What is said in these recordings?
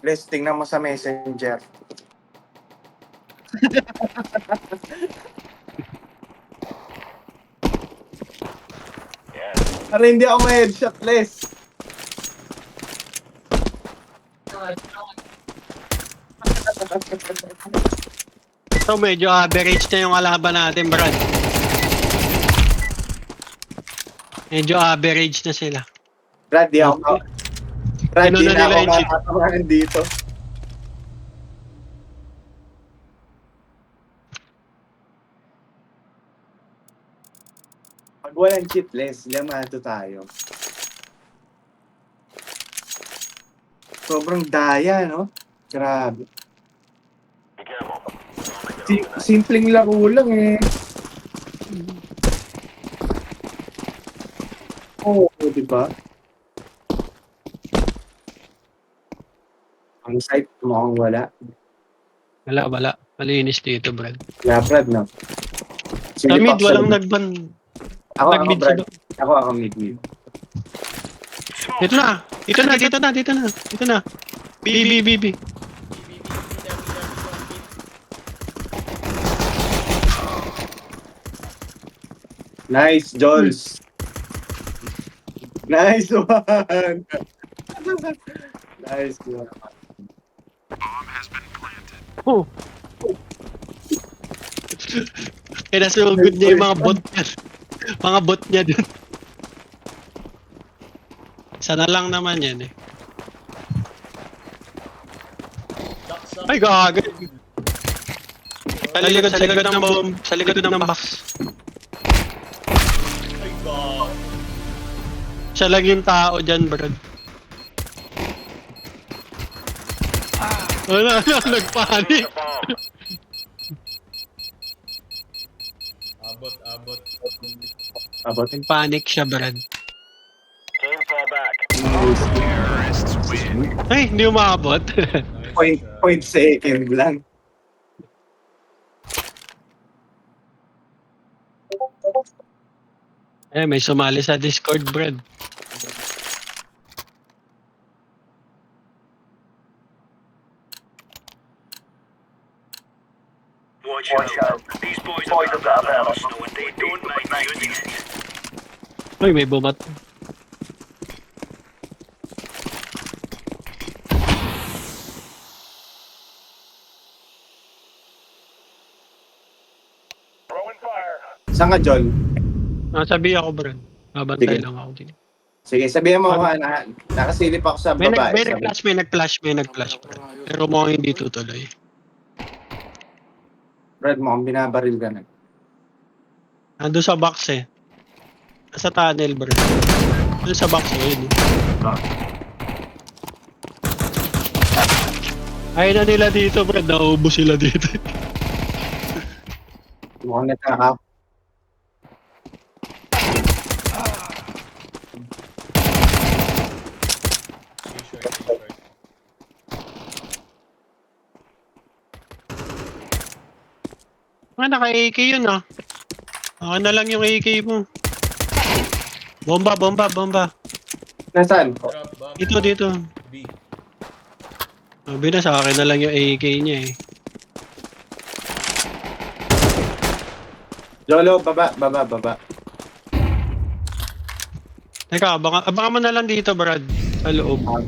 Let's tingnan mo sa messenger. Para hindi ako ma-headshot, Les. So medyo average na yung kalaban natin, Brad. Medyo average na sila. Brad, di ako. Brad, Ano di na na nila ako yung chip? makakatawanan dito. Pag walang cheat, Les, yamato tayo. Sobrang daya, no? Grabe. Simpleng laro lang eh. Oo, di ba? Ang site, mukhang wala. Wala. Malinis dito, Brad. Wala, Brad, no? Sa mid, Paksa walang lang. nagban. Ako, Nag-mid Brad. sila. Ako, mid. Dito na. B. Nice, Jols. Nice one. Nice one. Oh. Kaya nasugod niya yung mga bot niya. Mga bot niya dun. Sana lang naman yan eh. Ay, gagawin. Sa likod ng bomb. Sa likod ng box. My God. Siya lang yung tao dyan, Brad. Wala, nagpanik. Abot. About Nagpanik siya, Brad. nice. Ay, hindi umabot. Nice. Point second lang. Eh, may sumali sa Discord, Brad. Watch out. These boys have got ammo, so they don't mind using it. Uy, may bumat. Throwing fire. Saan ka, Jol? Sabi ako, Brad. Babantay Sige. lang ako din. Sige, sabihan mo ako, nakasilip ako sa May babae. nag-flash, Brad. Pero mukhang hindi tutuloy. Brad, mukhang binabaril ka na. Ando sa box eh. Nasa tunnel, Brad. Ando sa box eh, yun. Ayaw na nila dito, Brad. Nauubos sila dito. Mukhang nataka. T-shirt. Naka-AK yun ah. Ako na lang yung AK mo. Bomba. Nasaan? Drop bomb. Dito. B. Sabi na sa akin na lang yung AK niya eh. Jolo, baba. Teka, abangan mo na lang dito, Brad. Sa loob. Oo.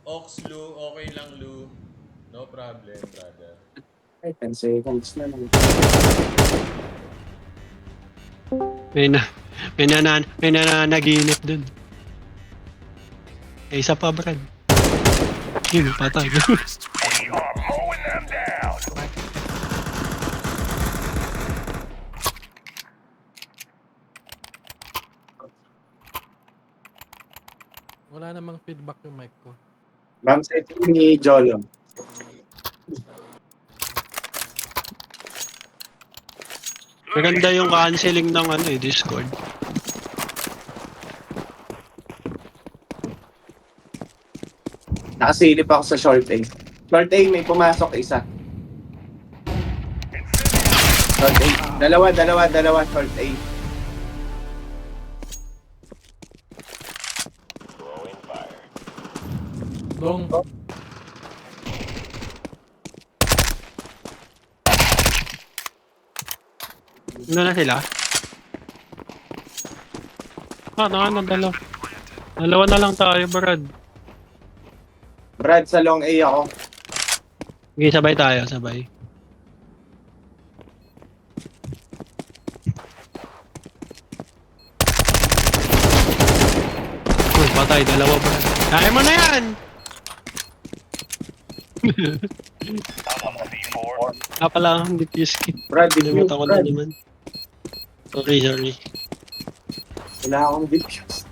Ox, Lu. Okay lang, Lu. No problem, brother. Ay, 10 seconds na lang. May nananaginip dun. Eh, isa pa, Brad. Yun, patay. We are mowing them down. Wala namang feedback yung mic ko. Ma'am, set ni Jolo. Maganda yung canceling ng Discord. Nakasilip ako sa short A. Short A, may pumasok isa. Short A. Dalawa, short A. Long. Ano na sila? Dalawa. Dalawa na lang tayo, Brad. Brad, sa long A ako. Okay, sabay tayo, sabay. Uy, patay, dalawa, Brad. Kaya mo na yan! Pala, hindi fuse kit. Brad, defuse, Nalimutan ko na Brad. naman. Sorry. Wala akong defuse.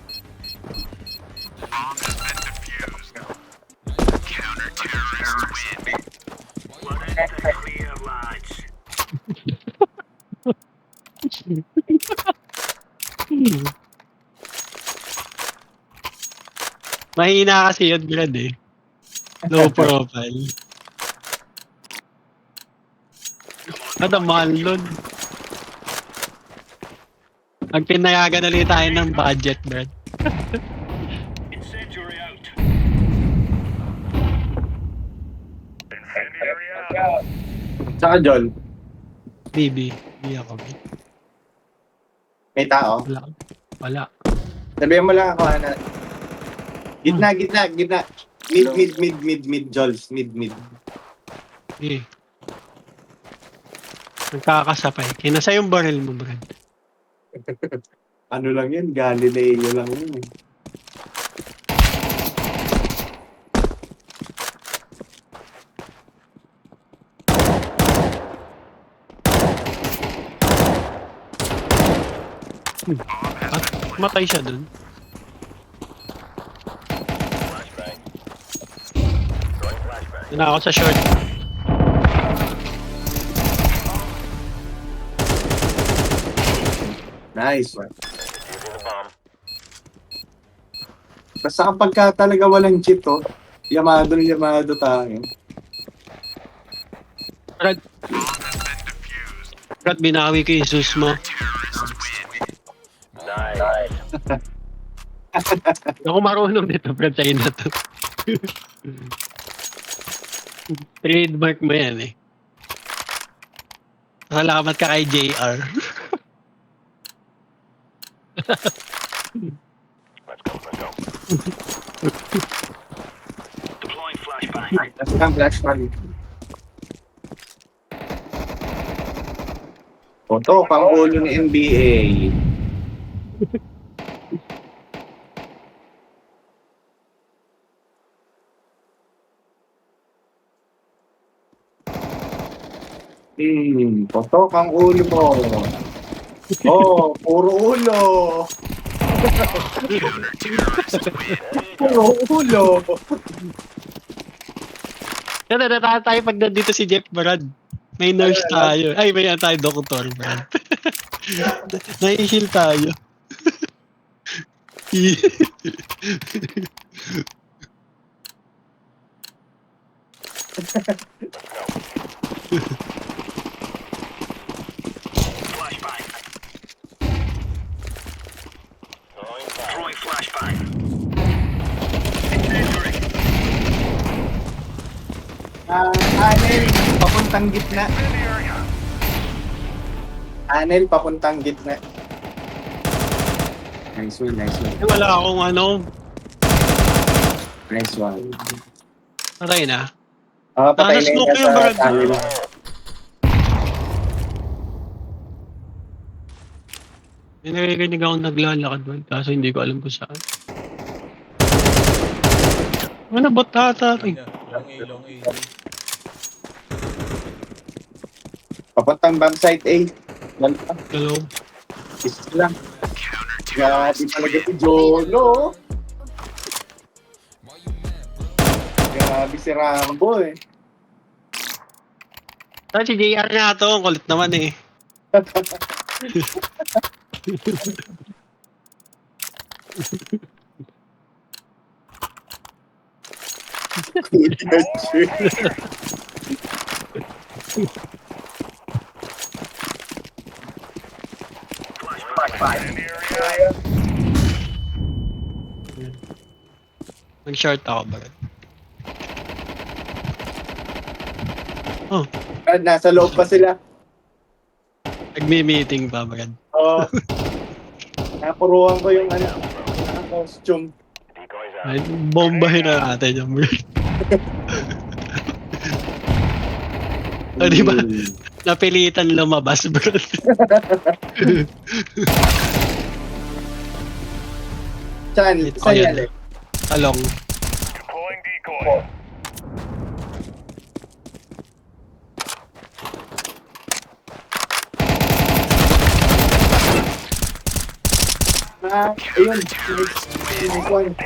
Clear, lads. Mahina kasi yun, Brad eh. Low profile. At ang mahal nun. Pag pinayagan ulit tayo ng budget, Brad. Incendiary out. Tsaka Jol, BB. Hindi ako. may tao. Wala. Sabihan mo lang ako, Ana. Gitna. Mid, Jols. Mid. Eh. Nagkakasapay. Kinasa yung barrel mo, Brad. Ano lang yun? Galileo lang yun. Eh. At matay siya dun. Doon ako sa short. Nice one. Basta kapag ka talaga walang cheat, oh. Yamado tayo. Brad, binawi ko yung sus mo. Ako marunong dito, Brad, sa'yo na to. Trademark mo yan eh. Salamat ka kay JR. Deploying flashbang. That's ang flashbang. Ito, pang-ulo ng NBA. Potok ang ulo mo. Oh, puro ulo. Puro ulo. Natatahan tayo pag nandito si Jeff, Brad. May nurse tayo. Ay, may tayo doktor, Brad. Nai-heal tayo. Flashbang. Throwing flashbang. Incendiary. Anel, papuntang gitna. Anel, papuntang gitna. Nice one. Wala akong ano. Nice one. Patay na. Patay na smoke yun yung sa Brad. Anel. May narinig akong naglalakad doon, kaso hindi ko alam kung saan. Ano ba tata? Long A. Papuntang bomb site A. Wala pa. Hello? Isa lang. Grabe talaga si Jolo. Grabe si Rambo eh. Saan si JR nga to? Ang kulit naman eh. Mag-short ako ba? Oh, Brad, nasa loob pa sila. nagme-meeting pa, Brad. Oo. Napuruan ko yung costume. Ay, bombahin na natin yung Brad. O, di ba? Napilitan lumabas, Brad. Saan? Ito, Saan ayan. yan? Talong. Deploying decoy. Ayun. Finish one.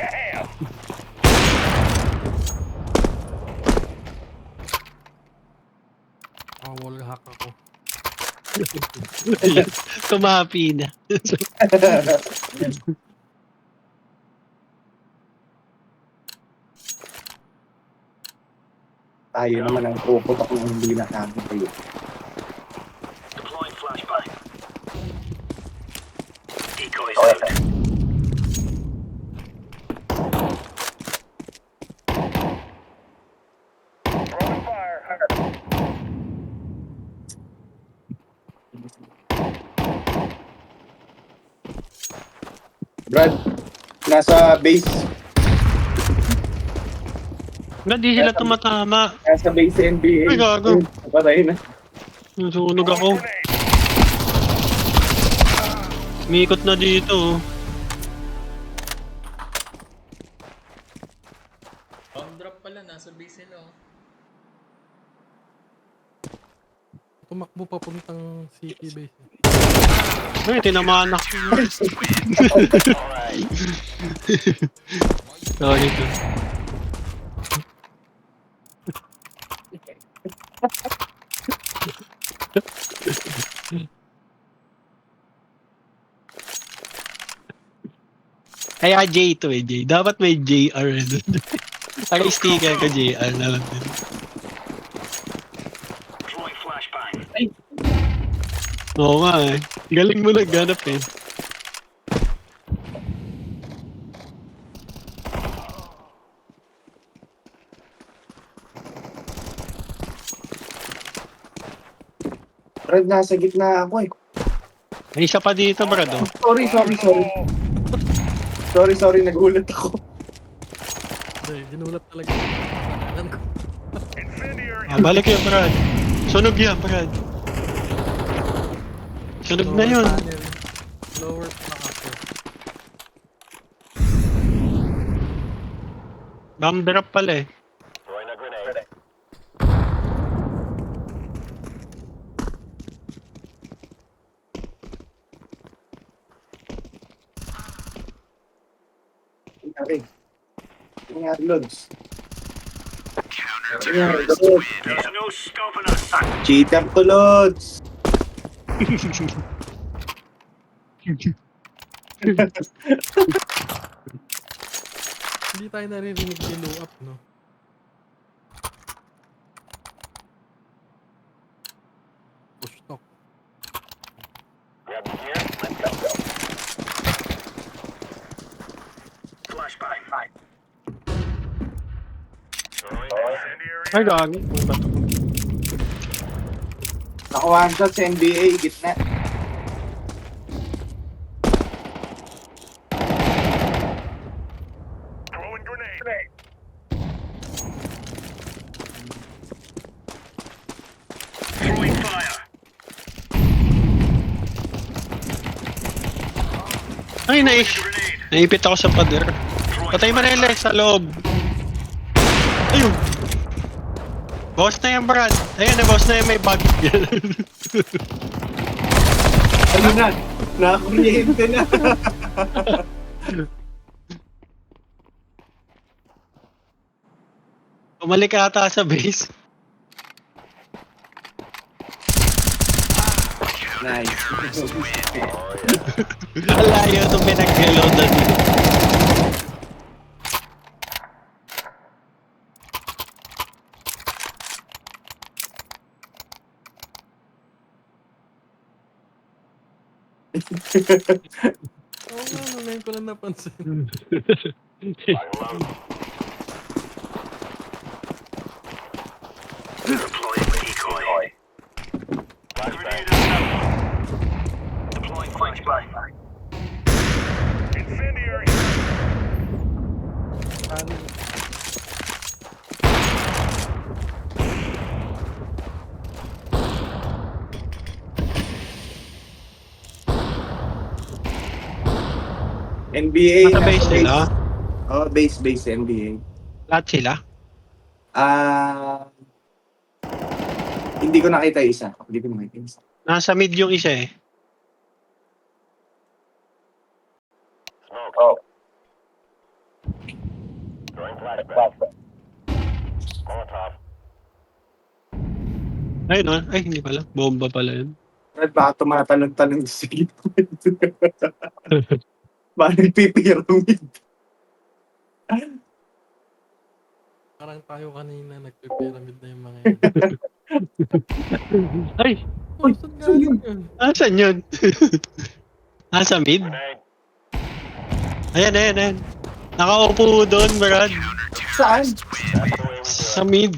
Wall hack ako. Ayan, tumapi na. Tayo naman ang puputok ng hindi nakakita tayo. Deploying flashbang. Decoy out. Throwing fire. Brad, nasa base. Brad, di sila tumatama. Nasa base NBA. Ay, gago. Patay na. Nasunog ako. Umikot na dito. Bomb drop pala, nasa base nila. Oh. Tumakbo papuntang city base. Ay, tinamaan ako. Sorry to. Kaya J to eh, J. Dapat may JR doon. Para sticker ko JR na lang din. Throwing flashbang. Oo nga eh. Galing mo nagganap eh. Brad, nasa gitna ako eh. May isa pa dito, Brad. Oh. Sorry, nagulat ako. Ay, ginulat talaga. Alam ko. Incendiary. Ah, balik yan, Brad. Sunog yan, Brad. Sunog na yun. Panel. Lower pa ako. Bomb drop pala eh. Throwing a grenade. Okay. Nangyari, Lods. There's no stopping us. Cheater to, Lods. Hindi tayo naririnig ni low up, no? Push talk. Grab the gear. Let's go. Flashbang. Throwing incendiary. Ay, gagi. Nakuha shot sa NBA, gitna. Throwing grenade. Throwing fire. Ay, Grenade. naipit ako sa pader. Patay mo na yung sa loob. Ayun. Boss na yan, Brad. Ayun na, boss na yan, may bug. Ano na? Nakakuryente na. Umalik ka ata sa base. Nice. Alayo itong pinag-reloadan. Oo nga, no, ngayon ko lang napansin. Deploying decoy. Grenade out. Deploying flashbang. Incendiary. Ano, NBA. Nasa base sila? Oh, base NBA. Lahat sila? Ah, hindi ko nakita isa. Hindi ko nakita isa. Nasa mid yung isa eh. Oh. Throwing flashbang. Molotov. Ayun no? Ay, hindi pala. Bomba pala yun. Brad, baka tumatanong-tanong sa gilid. Baka nagpipiramid. parang tayo kanina, nagpe-pyramid na yung mga yan. Ay! Oh, saan galing yun? Asan yun? Nasa mid? Grenade. Ayan. Nakaupo doon, Brad. Saan? That's the way we do it. Sa mid.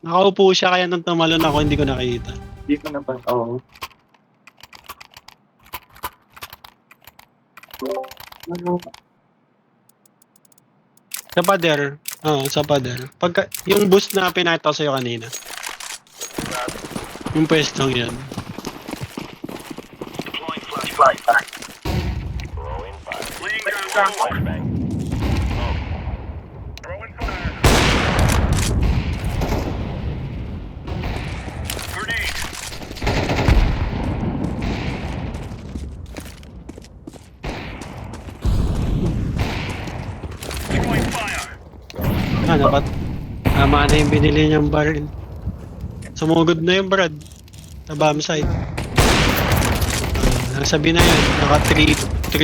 Nakaupo siya kaya nung tumalon ako, hindi ko nakita. Hindi ko na pa. Oo. Sa pader. Oo, sa pader. Pagka, yung boost na pinakita ko sa'yo kanina. Yung pwestong yan. Deploying flashbang. Throwing fire. Laying down flashbang. Throwing fire. Grenade. Throwing fire. Ah, dapat. Tama na yung binili niyang baril. Sumugod na yung Brad. Sa bomb site. Nasabi na yun. Naka 3-4.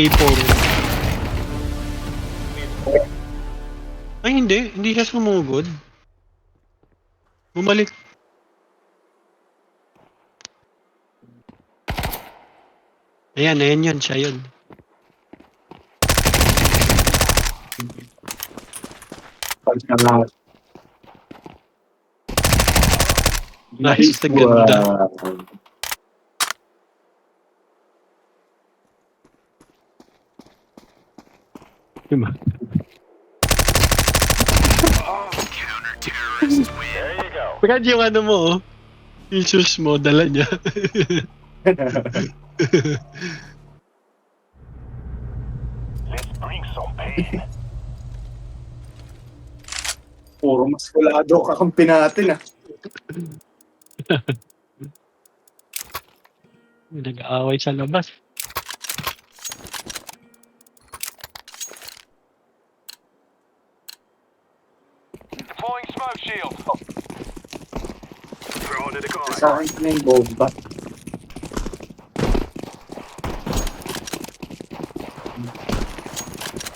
Ay, hindi. Hindi siya sumugod. Bumalik. Ayan yun. Siya yun. Nice, ganda. Diba? There you go. Brad, yung ano mo, oh. Yung shoes mo, dala niya. Let's bring some pain. Puro maskulado kakampi natin ah. Nag-aaway sa labas. Deploying smoke shield. Throwing a decoy. Sa akin na yung bomba.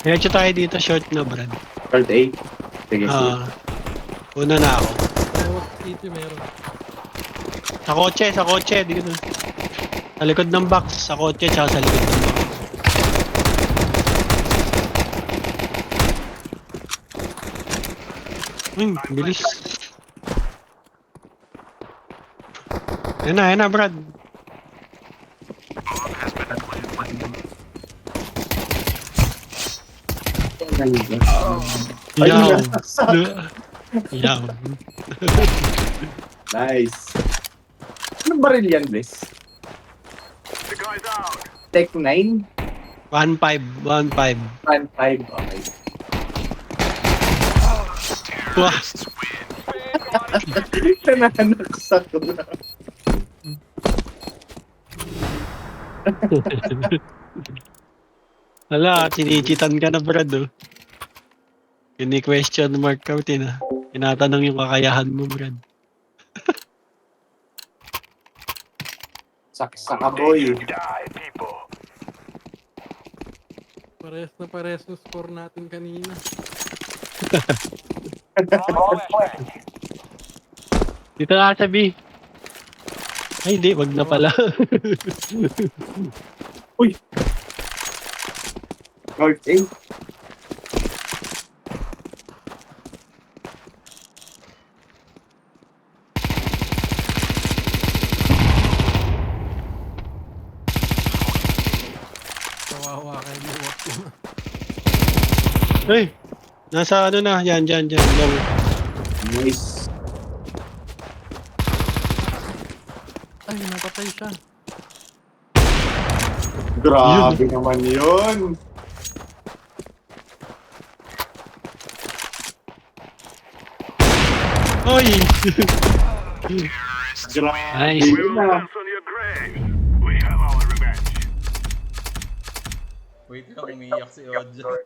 Medyo tayo dito, short na, Brad. Third A. Sige, sige. Una na ako. Bawat city meron. Sa kotse, dito. Sa likod ng box, sa kotse, tsaka sa likod ng box. Bilis. Yan na, Brad. Yaw. Yaw. Nice. Anong baril yan, Bliss? The guy's out. Tech 9? 1-5. 1.5. Okay. Wah. Tananak sa tula. Hala, sinichitan ka na, Brad, oh. Question mark ka, tinatanong yung kakayahan mo, Brad. Saksa ka, boy. Die, people. Parehas yung score natin kanina. Dito na sa B. Ay, hindi. Wag na pala. North 8. Kawawa kayo luwak ko. Ay, nasa ano na. Yan. Long. Nice. Ay, napatay siya. Grabe naman yun. Oy! Grabe Nice. na. on your grave. We have our revenge. Wait lang, umiiyak si Ojo.